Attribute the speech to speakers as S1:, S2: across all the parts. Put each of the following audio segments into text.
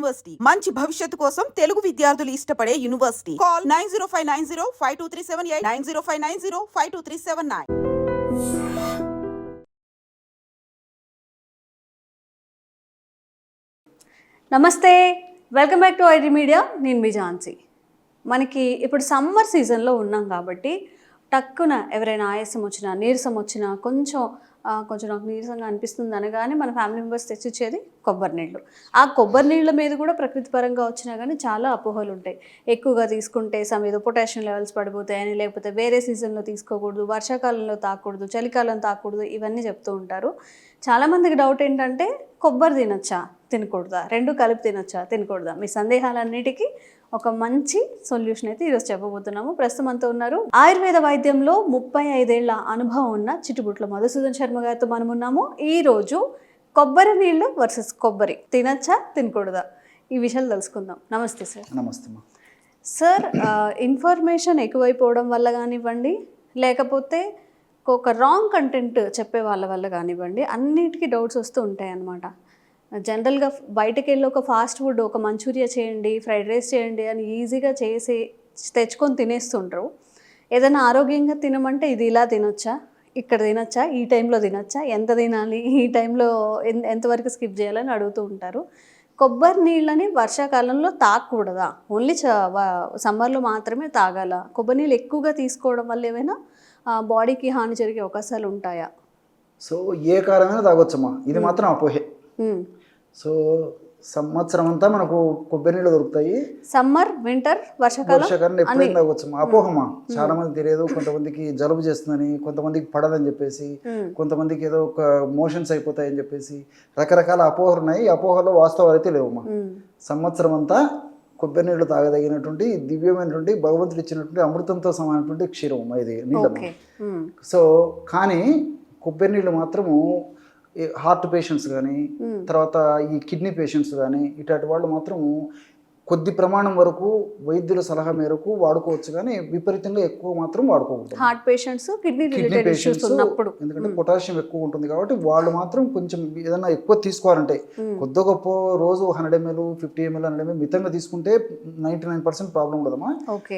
S1: University మంచి భవిష్యత్తు కోసం తెలుగు విద్యార్థులు ఇష్టపడే యూనివర్సిటీ. కాల్ 9059052378 9059052379.
S2: నమస్తే, welcome back to ID media. నేను మీ ఝాన్సీ. మనకి ఇప్పుడు సమ్మర్ సీజన్లో ఉన్నాం కాబట్టి టక్కున ఎవరైనా ఆయాసం వచ్చినా, నీరసం వచ్చినా, కొంచెం నాకు నీరసంగా అనిపిస్తుంది అనగానే మన ఫ్యామిలీ మెంబర్స్ తెచ్చిచ్చేది కొబ్బరి నీళ్ళు. ఆ కొబ్బరి నీళ్ళ మీద కూడా ప్రకృతి పరంగా వచ్చినా కానీ చాలా అపోహలు ఉంటాయి. ఎక్కువగా తీసుకుంటే ఏదో పొటాషియం లెవెల్స్ పడిపోతాయని, లేకపోతే వేరే సీజన్లో తీసుకోకూడదు, వర్షాకాలంలో తాగకూడదు, చలికాలం తాగకూడదు, ఇవన్నీ చెప్తూ ఉంటారు. చాలామందికి డౌట్ ఏంటంటే కొబ్బరి తినొచ్చా, తినకూడదా, రెండు కలిపి తినొచ్చా, తినకూడదా? మీ సందేహాలన్నిటికీ ఒక మంచి సొల్యూషన్ అయితే ఈరోజు చెప్పబోతున్నాము. ప్రస్తుతం అంతా ఉన్నారు ఆయుర్వేద వైద్యంలో 35 ఏళ్ల అనుభవం ఉన్న చిట్టుబుట్ల మధుసూదన్ శర్మ గారితో మనం ఉన్నాము. ఈరోజు కొబ్బరి నీళ్ళు వర్సెస్ కొబ్బరి తినచ్చా, తినకూడదా, ఈ విషయాలు తెలుసుకుందాం. నమస్తే సార్.
S3: నమస్తే
S2: సార్, ఇన్ఫర్మేషన్ ఎక్కువైపోవడం వల్ల కానివ్వండి, లేకపోతే ఒక రాంగ్ కంటెంట్ చెప్పే వాళ్ళ వల్ల కానివ్వండి, అన్నిటికీ డౌట్స్ వస్తూ ఉంటాయి అన్నమాట. జనరల్గా బయటకు వెళ్ళి ఒక ఫాస్ట్ ఫుడ్, ఒక మంచూరియా చేయండి, ఫ్రైడ్ రైస్ చేయండి అని ఈజీగా చేసి తెచ్చుకొని తినేస్తుంటారు. ఏదైనా ఆరోగ్యంగా తినమంటే ఇది ఇలా తినొచ్చా, ఇక్కడ తినొచ్చా, ఈ టైంలో తినొచ్చా, ఎంత తినాలి, ఈ టైంలో ఎంతవరకు స్కిప్ చేయాలని అడుగుతూ ఉంటారు. కొబ్బరి నీళ్ళని వర్షాకాలంలో తాగకూడదా, ఓన్లీ సమ్మర్లో మాత్రమే తాగాల? కొబ్బరి నీళ్ళు ఎక్కువగా తీసుకోవడం వల్ల ఏమైనా బాడీకి హాని జరిగే అవకాశాలు ఉంటాయా?
S3: సో ఏ కాలమైనా తాగొచ్చమ్మా, ఇది మాత్రం అపోహే. సో సంవత్సరం అంతా మనకు కొబ్బరి నీళ్ళు దొరుకుతాయి.
S2: సమ్మర్, వింటర్, వర్షాకాలం
S3: ఎప్పుడైనా తాగొచ్చమ్మా. అపోహమా, చాలా మంది తెలియదు. కొంతమందికి జలుబు చేస్తుందని, కొంతమందికి పడదని చెప్పేసి, కొంతమందికి ఏదో ఒక మోషన్స్ అయిపోతాయని చెప్పేసి రకరకాల అపోహలు ఉన్నాయి. ఈ అపోహలో వాస్తవాలు అయితే లేవమ్మా. సంవత్సరం అంతా కొబ్బరి నీళ్ళు తాగదగినటువంటి దివ్యమైనటువంటి భగవంతుడు ఇచ్చినటువంటి అమృతంతో సమానటువంటి క్షీరం ఇది నీళ్ళమ్మా. సో కానీ కొబ్బరి నీళ్ళు మాత్రము హార్ట్ పేషెంట్స్ కానీ, తర్వాత ఈ కిడ్నీ పేషెంట్స్ కానీ, ఇట్లాంటి వాళ్ళు మాత్రం కొద్ది ప్రమాణం వరకు వైద్యుల సలహా మేరకు వాడుకోవచ్చు, కానీ విపరీతంగా ఎక్కువ మాత్రం వాడుకోకూడదు.
S2: హార్ట్ పేషెంట్స్, కిడ్నీ పేషెంట్స్ ఉన్నప్పుడు
S3: ఎందుకంటే పొటాషియం ఎక్కువ ఉంటుంది కాబట్టి వాళ్ళు మాత్రం కొంచెం ఏదైనా ఎక్కువ తీసుకోవాలంటే కొద్ది గొప్ప రోజు 100 ml 50 ml 100 ml మితంగా తీసుకుంటే 99% ప్రాబ్లం ఉండదమ్మా.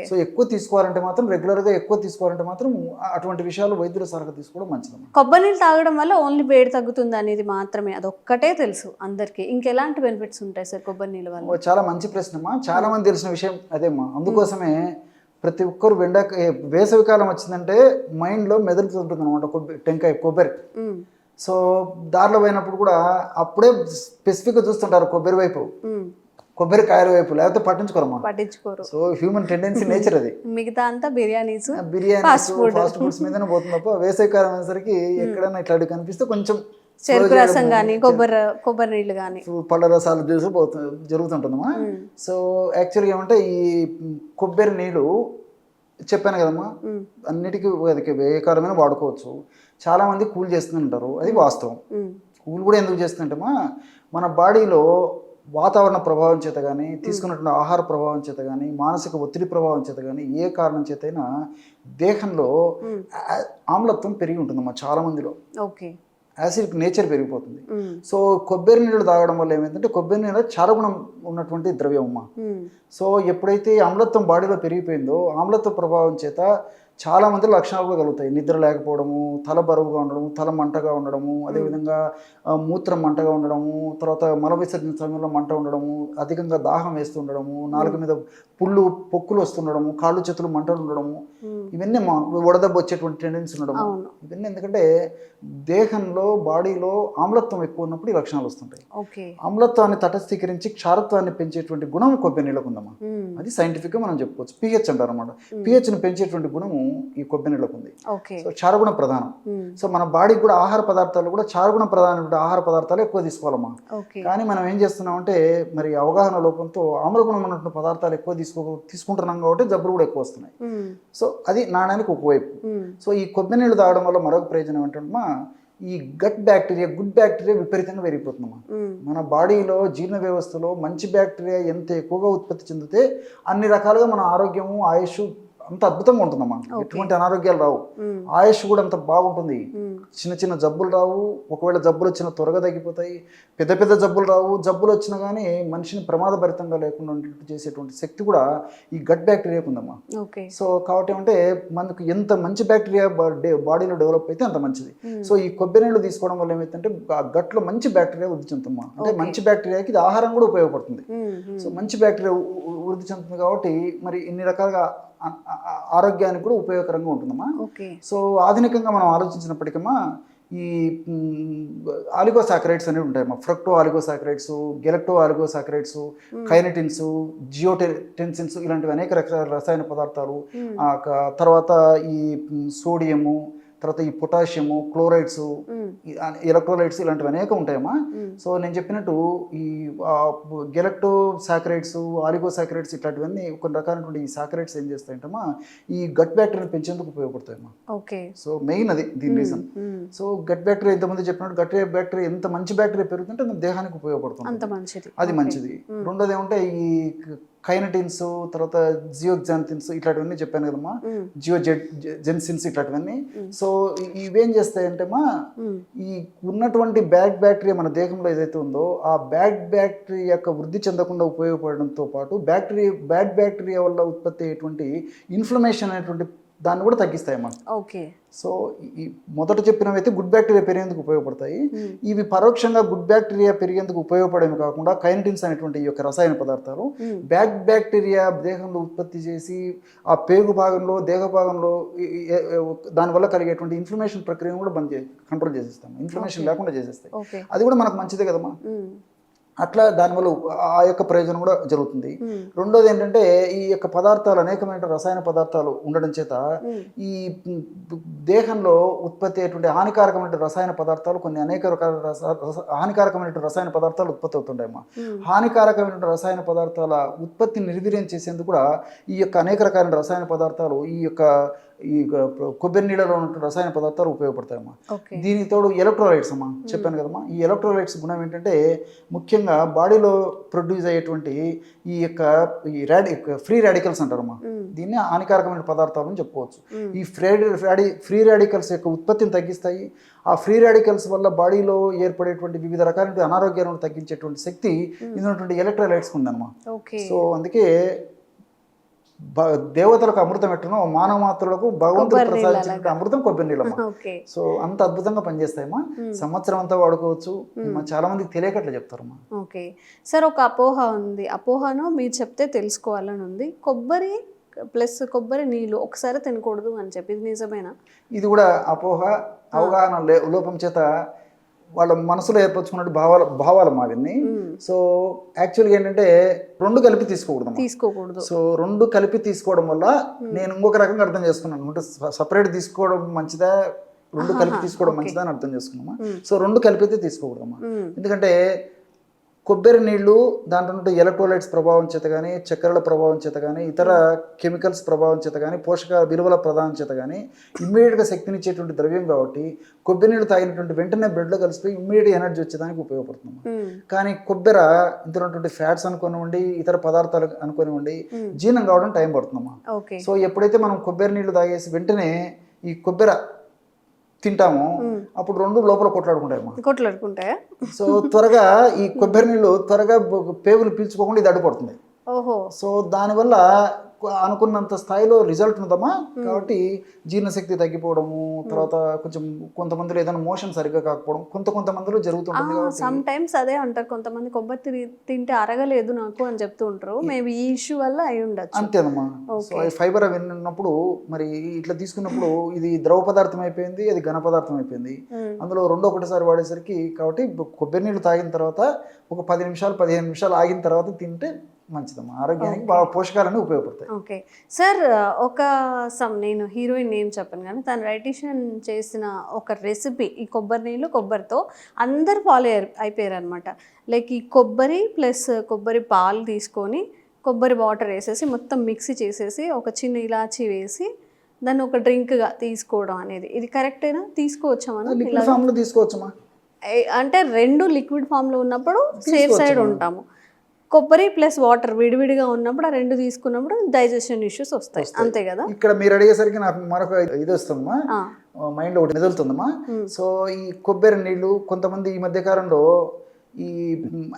S3: సో ఎక్కువ తీసుకోవాలంటే మాత్రం, రెగ్యులర్గా ఎక్కువ తీసుకోవాలంటే మాత్రం అటువంటి విషయాలు వైద్యుల సలహా తీసుకోవడం మంచిదమ్మా.
S2: కొబ్బరి నీళ్ళు తాగడం వల్ల ఓన్లీ వేడి తగ్గుతుంది అనేది మాత్రమే, అదొక్కటే తెలుసు అందరికీ. ఇంకెలాంటి బెనిఫిట్స్ ఉంటాయి సార్ కొబ్బరి నీళ్ళ వల్ల?
S3: చాలా మంచి ప్రశ్న. చాలా మంది తెలిసిన విషయం అదేమ్మా. అందుకోసమే ప్రతి ఒక్కరు వేసవికాలం వచ్చిందంటే మైండ్లో మెదులుతుంటుంది అనమాట టెంకాయ కొబ్బరి. సో దారిలో పోయినప్పుడు కూడా అప్పుడే స్పెసిఫిక్గా చూస్తుంటారు కొబ్బరి వైపు, కొబ్బరికాయల వైపు, లేకపోతే పట్టించుకోరు. సో హ్యూమన్ టెండెన్సీ, నేచర్ అది. మిగతా అంతా బిర్యానీ ఫాస్ట్ ఫుడ్స్ మీదనే పోతుంది తప్ప వేసవికాలం అనేసరికి ఎక్కడైనా ఇట్లాంటివి కనిపిస్తే కొంచెం
S2: చెరుకు రసం కానీ, కొబ్బరి నీళ్ళు కానీ,
S3: పళ్ళ రసాలు జ్యూస్ జరుగుతుంటుందమ్మా. సో యాక్చువల్గా ఏమంటే ఈ కొబ్బరి నీళ్ళు చెప్పాను కదమ్మా, అన్నిటికీ ఏ కాలమైనా వాడుకోవచ్చు. చాలా మంది కూల్ చేస్తుంటారు, అది వాస్తవం. కూల్ కూడా ఎందుకు చేస్తుంటామా, మన బాడీలో వాతావరణ ప్రభావం చేత కానీ, తీసుకున్నటువంటి ఆహార ప్రభావం చేత కానీ, మానసిక ఒత్తిడి ప్రభావం చేత కానీ, ఏ కారణం చేత అయినా దేహంలో ఆమ్లత్వం పెరిగి ఉంటుందమ్మా చాలా మందిలో. యాసిడ్ నేచర్ పెరిగిపోతుంది. సో కొబ్బరి నీళ్ళు తాగడం వల్ల ఏమైందంటే, కొబ్బరి నీళ్ళ క్షారగుణం ఉన్నటువంటి ద్రవ్యం అమ్మా. సో ఎప్పుడైతే ఆమ్లత్వం బాడీలో పెరిగిపోయిందో, ఆమ్లత్వ ప్రభావం చేత చాలా మంది లక్షణాలు కూడా కలుగుతాయి. నిద్ర లేకపోవడము, తల బరువుగా ఉండడము, తల మంటగా ఉండడము, అదేవిధంగా మూత్రం మంటగా ఉండడము, తర్వాత మల విసర్జన సమయంలో మంట ఉండడము, అధికంగా దాహం వేస్తూ ఉండడము, నాలుగు మీద పొక్కులు వస్తుండడము, కాళ్ళు చేతులు మంటలు ఉండడము, ఇవన్నీ వడదెబ్బ వచ్చేటువంటి టెండెన్సీ ఉండడము. ఇవన్నీ ఎందుకంటే దేహంలో, బాడీలో ఆమ్లత్వం ఎక్కువ ఉన్నప్పుడు ఈ లక్షణాలు వస్తుంటాయి. ఆమ్లత్వాన్ని తటస్థీకరించి క్షారత్వాన్ని పెంచేటువంటి గుణం కొబ్బరి నీళ్ళకు ఉందమ్మా. అది సైంటిఫిక్గా మనం చెప్పుకోవచ్చు. pH అంటారు అనమాట. pHని పెంచేటువంటి గుణము ఈ కొబ్బరి నీళ్ళకు ఉంది. సో క్షారగుణ ప్రధానం. సో మన బాడీకి కూడా ఆహార పదార్థాలు కూడా క్షారగుణ ప్రధానమైన ఆహార పదార్థాలు ఎక్కువ తీసుకోవాలమ్మా. కానీ మనం ఏం చేస్తున్నామంటే, మరి అవగాహన లోపంతో ఆమ్లగుణం ఉన్నటువంటి పదార్థాలు ఎక్కువ తీసుకుంటున్నాం కాబట్టి జబ్బులు కూడా ఎక్కువ వస్తున్నాయి. సో అది నాణానికి ఒకవైపు. సో ఈ కొబ్బరి నీళ్ళు తాగడం వల్ల మరొక ప్రయోజనం ఏంటంటే, ఈ గట్ బ్యాక్టీరియా, గుడ్ బ్యాక్టీరియా విపరీతంగా పెరిగిపోతుందమ్మా. మన బాడీలో జీర్ణ వ్యవస్థలో మంచి బ్యాక్టీరియా ఎంత ఎక్కువగా ఉత్పత్తి చెందితే అన్ని రకాలుగా మన ఆరోగ్యము, ఆయుష్ అంత అద్భుతంగా ఉంటుందమ్మా. ఎటువంటి అనారోగ్యాలు రావు, ఆయుష్ కూడా అంత బాగుంటుంది. చిన్న చిన్న జబ్బులు రావు, ఒకవేళ జబ్బులు వచ్చినా త్వరగా తగ్గిపోతాయి. పెద్ద పెద్ద జబ్బులు రావు, జబ్బులు వచ్చినా కానీ మనిషిని ప్రమాదభరితంగా లేకుండా ఉండేట్టు చేసేటువంటి శక్తి కూడా ఈ గట్ బ్యాక్టీరియాకు ఉందమ్మా. సో కాబట్టి అంటే మనకు ఎంత మంచి బ్యాక్టీరియా బాడీలో డెవలప్ అయితే అంత మంచిది. సో ఈ కొబ్బరి నీళ్ళు తీసుకోవడం వల్ల ఏమైతుందంటే ఆ గట్లో మంచి బ్యాక్టీరియా వృద్ధి చెందుతుందమ్మా. అంటే మంచి బ్యాక్టీరియాకి ఇది ఆహారం కూడా ఉపయోగపడుతుంది. సో మంచి బ్యాక్టీరియా వృద్ధి చెందుతుంది కాబట్టి మరి ఇన్ని రకాలుగా ఆరోగ్యానికి కూడా ఉపయోగకరంగా ఉంటుందమ్మా. సో ఆధునికంగా మనం ఆలోచించినప్పటికమ్మా ఈ ఆలిగోసాకరైడ్స్ అనేవి ఉంటాయమ్మా. ఫ్రక్టో ఆలిగోసాకరైడ్స్, గెలక్టో ఆలిగోసాకరైడ్స్, కైనటిన్స్, జియోటెన్సిన్స్ ఇలాంటివి అనేక రకాల రసాయన పదార్థాలు, తర్వాత ఈ సోడియము, తర్వాత ఈ పొటాషియము, క్లోరైడ్స్, ఎలక్ట్రోలైట్స్ ఇలాంటివి అనేక ఉంటాయమ్మా. సో నేను చెప్పినట్టు ఈ గెలక్టో సాకరైడ్స్, ఆలిగోసాకరైడ్స్ ఇట్లాంటివన్నీ కొన్ని రకాలైనటువంటి ఈ సాకరైడ్స్ ఏం చేస్తాయంటమ్మా ఈ గట్ బ్యాక్టీరియా పెంచేందుకు ఉపయోగపడతాయమ్మా. సో మెయిన్ అది దీని రీజన్. సో గట్ బ్యాక్టీరియా ఇంతమంది చెప్పినట్టు గట్ బ్యాక్టీరియా ఎంత మంచి బ్యాక్టీరియా పెరుగుతుంటే మన దేహానికి ఉపయోగపడుతుంది, అది మంచిది. రెండోది ఏమంటే ఈ కైనటిన్స్, తర్వాత జియోగ్జాంతిన్స్ ఇట్లాంటివన్నీ చెప్పాను కదమ్మా, జియోజెన్సిన్స్ ఇట్లాంటివన్నీ. సో ఇవేం చేస్తాయంటేమా ఈ ఉన్నటువంటి బ్యాడ్ బ్యాక్టీరియా మన దేహంలో ఏదైతే ఉందో ఆ బ్యాడ్ బ్యాక్టీరియా యొక్క వృద్ధి చెందకుండా ఉపయోగపడడంతో పాటు బ్యాడ్ బ్యాక్టీరియా వల్ల ఉత్పత్తి అయ్యేటువంటి ఇన్ఫ్లమేషన్ అనేటువంటి దాన్ని కూడా తగ్గిస్తాయమ్మా. సో ఈ మొదట చెప్పినవి అయితే గుడ్ బ్యాక్టీరియా పెరిగేందుకు ఉపయోగపడతాయి. ఇవి పరోక్షంగా గుడ్ బ్యాక్టీరియా పెరిగేందుకు ఉపయోగపడేవి కాకుండా కైనటిన్స్ అనేటువంటి ఈ యొక్క రసాయన పదార్థాలు బ్యాడ్ బ్యాక్టీరియా దేహంలో ఉత్పత్తి చేసి ఆ పేగు భాగంలో, దేహ భాగంలో దానివల్ల కలిగేటువంటి ఇన్ఫ్లమేషన్ ప్రక్రియను కూడా కంట్రోల్ చేసేస్తాం, ఇన్ఫ్లమేషన్ లేకుండా చేసేస్తాయి. అది కూడా మనకు మంచిదే కదమ్మా. అట్లా దానివల్ల ఆ యొక్క ప్రయోజనం కూడా జరుగుతుంది. రెండోది ఏంటంటే ఈ యొక్క పదార్థాలు అనేకమైన రసాయన పదార్థాలు ఉండడం చేత ఈ దేహంలో ఉత్పత్తి అయ్యేటువంటి హానికారకమైన రసాయన పదార్థాలు కొన్ని అనేక రకాల హానికారకమైన రసాయన పదార్థాలు ఉత్పత్తి అవుతుంటాయమ్మా. హానికారకమైన రసాయన పదార్థాల ఉత్పత్తిని నిర్వీర్యం చేసేందుకు కూడా ఈ యొక్క అనేక రకాలైన రసాయన పదార్థాలు ఈ కొబ్బరి నీళ్ళలో ఉన్న రసాయన పదార్థాలు ఉపయోగపడతాయమ్మా. దీనికి తోడు ఎలక్ట్రోలైట్స్ అమ్మా, చెప్పాను కదమ్మా. ఈ ఎలక్ట్రోలైట్స్ గుణం ఏంటంటే ముఖ్యంగా బాడీలో ప్రొడ్యూస్ అయ్యేటువంటి ఈ ఫ్రీ రాడికల్స్ అంటారమ్మా. దీన్ని హానికారకమైన పదార్థాలు అని చెప్పుకోవచ్చు. ఈ ఫ్రీ రాడికల్స్ యొక్క ఉత్పత్తిని తగ్గిస్తాయి. ఆ ఫ్రీ రాడికల్స్ వల్ల బాడీలో ఏర్పడేటువంటి వివిధ రకాల అనారోగ్యాలను తగ్గించేటువంటి శక్తి ఇందులో ఎలక్ట్రోలైట్స్ ఉందన్నమా. సో అందుకే దేవతలకు అమృతం ఎట్టునో మానవ మాత్రులకు భగవంతుడు ప్రసాదించిన అమృతం కొబ్బరి నీళ్ళమ్మా. సో అంత అద్భుతంగా పనిచేస్తాయమ్మా. సంవత్సరం అంతా వాడుకోవచ్చు. చాలా మందికి తెలియకట్లా చెప్తారమ్మా.
S2: ఓకే సార్, ఒక అపోహ ఉంది, అపోహను మీరు చెప్తే తెలుసుకోవాలని ఉంది. కొబ్బరి ప్లస్ కొబ్బరి నీళ్ళు ఒకసారి తినకూడదు అని చెప్పి ఇది నిజమేనా?
S3: ఇది కూడా అపోహ, అవగాహన లోపం చేత వాళ్ళ మనసులో ఏర్పరచుకున్నట్టు భావాలమ్మా అవన్నీ. సో యాక్చువల్గా ఏంటంటే రెండు కలిపి తీసుకోకూడదు. సో రెండు కలిపి తీసుకోవడం వల్ల నేను ఇంకొక రకంగా అర్థం చేసుకున్నాను. అంటే సపరేట్ తీసుకోవడం మంచిదా, రెండు కలిపి తీసుకోవడం మంచిదా అని అర్థం చేసుకున్నామా. సో రెండు కలిపి అయితే తీసుకోకూడదమ్మా. ఎందుకంటే కొబ్బరి నీళ్లు దాంట్లో ఎలక్ట్రోలైట్స్ ప్రభావం చేత కానీ, చక్కెరల ప్రభావం చేత కానీ, ఇతర కెమికల్స్ ప్రభావం చేత కానీ, పోషక విలువల ప్రభావం చేత కానీ ఇమ్మీడియట్గా శక్తినిచ్చేటువంటి ద్రవ్యం కాబట్టి కొబ్బరి నీళ్ళు తాగినటువంటి వెంటనే బ్లడ్లో కలిసిపోయి ఇమ్మీడియట్ ఎనర్జీ వచ్చేదానికి ఉపయోగపడుతుంది. కానీ కొబ్బరి ఇందులో ఉన్నటువంటి ఫ్యాట్స్ అనుకోనివ్వండి, ఇతర పదార్థాలు అనుకోనివ్వండి, జీర్ణం కావడం టైం పడుతుందమ్మా. సో ఎప్పుడైతే మనం కొబ్బరి నీళ్లు తాగేసి వెంటనే ఈ కొబ్బరి తింటాము అప్పుడు రెండు లోపల కొట్లాడుకుంటాయి. సో త్వరగా ఈ కొబ్బరి నీళ్ళు త్వరగా పేగులు పీల్చుకోకుండా ఇది అడ్డుపడుతుంది. సో దానివల్ల అనుకున్నంత స్థాయిలో రిజల్ట్ ఉందమ్మా. కాబట్టి జీర్ణశక్తి తగ్గిపోవడము, తర్వాత కొంచెం కొంతమందిలో ఏదైనా మోషన్ సరిగ్గా కాకపోవడం కొంతమందిలో జరుగుతుంటుంది.
S2: సమ్ టైమ్స్ అదే అంటారు కొంతమంది, కొబ్బరి తింటే అరగలేదు నాకు అని చెప్తూ ఉంటారు. మేబీ ఈ ఇష్యూ వల్ల అయి ఉండొచ్చు.
S3: అంతేనమ్మా. సో ఫైబర్ అవి ఉన్నప్పుడు మరి ఇట్లా తీసుకున్నప్పుడు ఇది ద్రవ పదార్థం అయిపోయింది, అది ఘన పదార్థం అయిపోయింది. అందులో రెండో ఒకటిసారి వాడేసరికి కాబట్టి కొబ్బరి నీళ్ళు తాగిన తర్వాత ఒక 10 నిమిషాలు 15 నిమిషాలు ఆగిన తర్వాత తింటే మంచిదమ్మా. ఆరోగ్యానికి బాగా పోషకాలన్నీ ఉపయోగపడతాయి.
S2: ఓకే సార్, నేను హీరోయిన్ నేమ్ చెప్పను కానీ తను డైటీషియన్ చేసిన ఒక రెసిపీ, ఈ కొబ్బరి నీళ్ళు కొబ్బరితో అందరు ఫాలో అయిపోయారు అనమాట. లైక్ ఈ కొబ్బరి ప్లస్ కొబ్బరి పాలు తీసుకొని కొబ్బరి వాటర్ వేసేసి మొత్తం మిక్సీ చేసేసి ఒక చిన్న ఇలాచీ వేసి దాన్ని ఒక డ్రింక్గా తీసుకోవడం అనేది, ఇది కరెక్టేనా? తీసుకోవచ్చా మనం?
S3: లిక్విడ్ ఫామ్లో తీసుకోవచ్చమ్మా.
S2: అంటే రెండు లిక్విడ్ ఫామ్లో ఉన్నప్పుడు సేఫ్ సైడ్ ఉంటాము. కొబ్బరి ప్లస్ వాటర్ విడివిడిగా ఉన్నప్పుడు ఆ రెండు తీసుకున్నప్పుడు డైజెషన్ ఇష్యూస్ వస్తాయి, అంతే కదా?
S3: ఇక్కడ మీరు అడిగేసరికి నాకు మరొక ఇది వస్తుందమ్మా, మైండ్ ఒకటి మెదులుతుందమ్మా. సో ఈ కొబ్బరి నీళ్ళు కొంతమంది ఈ మధ్య కాలంలో ఈ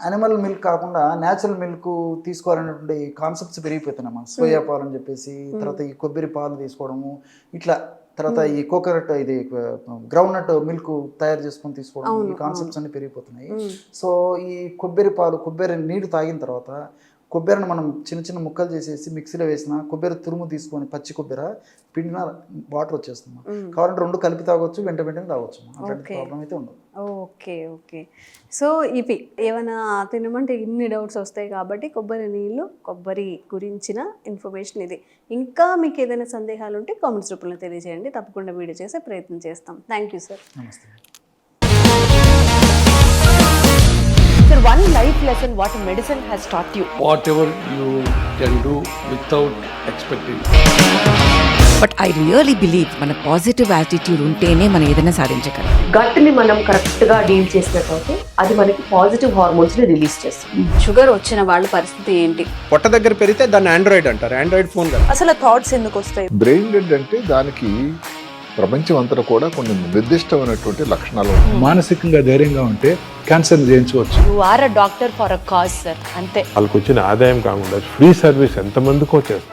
S3: అనిమల్ మిల్క్ కాకుండా న్యాచురల్ మిల్క్ తీసుకోవాలనేటువంటి కాన్సెప్ట్స్ పెరిగిపోతున్నామా. సోయా పాలు అని చెప్పేసి, తర్వాత ఈ కొబ్బరి పాలు తీసుకోవడము, ఇట్లా తర్వాత ఈ కోకోనట్ ఇది గ్రౌండ్ నట్ మిల్క్ తయారు చేసుకొని తీసుకోవడం, ఈ కాన్సెప్ట్స్ అన్ని పెరిగిపోతున్నాయి. సో ఈ కొబ్బరి పాలు, కొబ్బరి నీళ్ళు తాగిన తర్వాత కొబ్బరిని మనం చిన్న చిన్న ముక్కలు చేసేసి మిక్సీలో వేసిన కొబ్బరి తురుము తీసుకొని పచ్చి కొబ్బరి పిండిన వాటర్ వచ్చేస్తుంది. కావాలంటే రెండు కలిపి తాగొచ్చు, వెంటనే తాగొచ్చు, అట్లాంటి ప్రాబ్లం అయితే ఉండదు.
S2: Okay okay. సో ఇవి ఏమైనా తినమంటే ఇన్ని డౌట్స్ వస్తాయి కాబట్టి కొబ్బరి నీళ్ళు, కొబ్బరి గురించిన ఇన్ఫర్మేషన్ ఇది. ఇంకా మీకు ఏదైనా సందేహాలు ఉంటే కామెంట్స్ రూపంలో తెలియజేయండి, తప్పకుండా వీడియో చేసే ప్రయత్నం చేస్తాం. Thank you sir.
S3: నమస్తే.
S4: Sir, one life lesson what medicine has taught you.
S5: Whatever you can do without expecting.
S6: But I really believe మన పాజిటివ్ యాటిట్యూడ్ ఉంటేనే మనం ఏదైనా సాధించగలం.
S4: గట్ని మనం కరెక్ట్గా డీల్ చేసినట్లయితే అది మనకి పాజిటివ్ హార్మోన్స్ని రిలీజ్ చేస్తుంది.
S2: షుగర్ వచ్చిన వాళ్ళ పరిస్థితి ఏంటి?
S7: పొట్ట దగ్గర పెరిగితే దాన్ని ఆండ్రాయిడ్ అంటారు, ఆండ్రాయిడ్ ఫోన్ కదా.
S4: అసలు థాట్స్ ఎందుకు వస్తాయి?
S8: బ్రెయిన్ డెడ్ అంటే దానికి ప్రపంచం అంతా కూడా కొన్ని నిర్దిష్టమైనటువంటి లక్షణాలు ఉంటాయి.
S9: మానసికంగా ధైర్యంగా ఉంటే క్యాన్సర్ జయించవచ్చు.
S4: You are a doctor for a cause sir, అంతే.
S10: వాళ్ళకి వచ్చిన ఆదాయం కాకుండా ఫ్రీ సర్వీస్ ఎంతమందికో చేస్తుంది.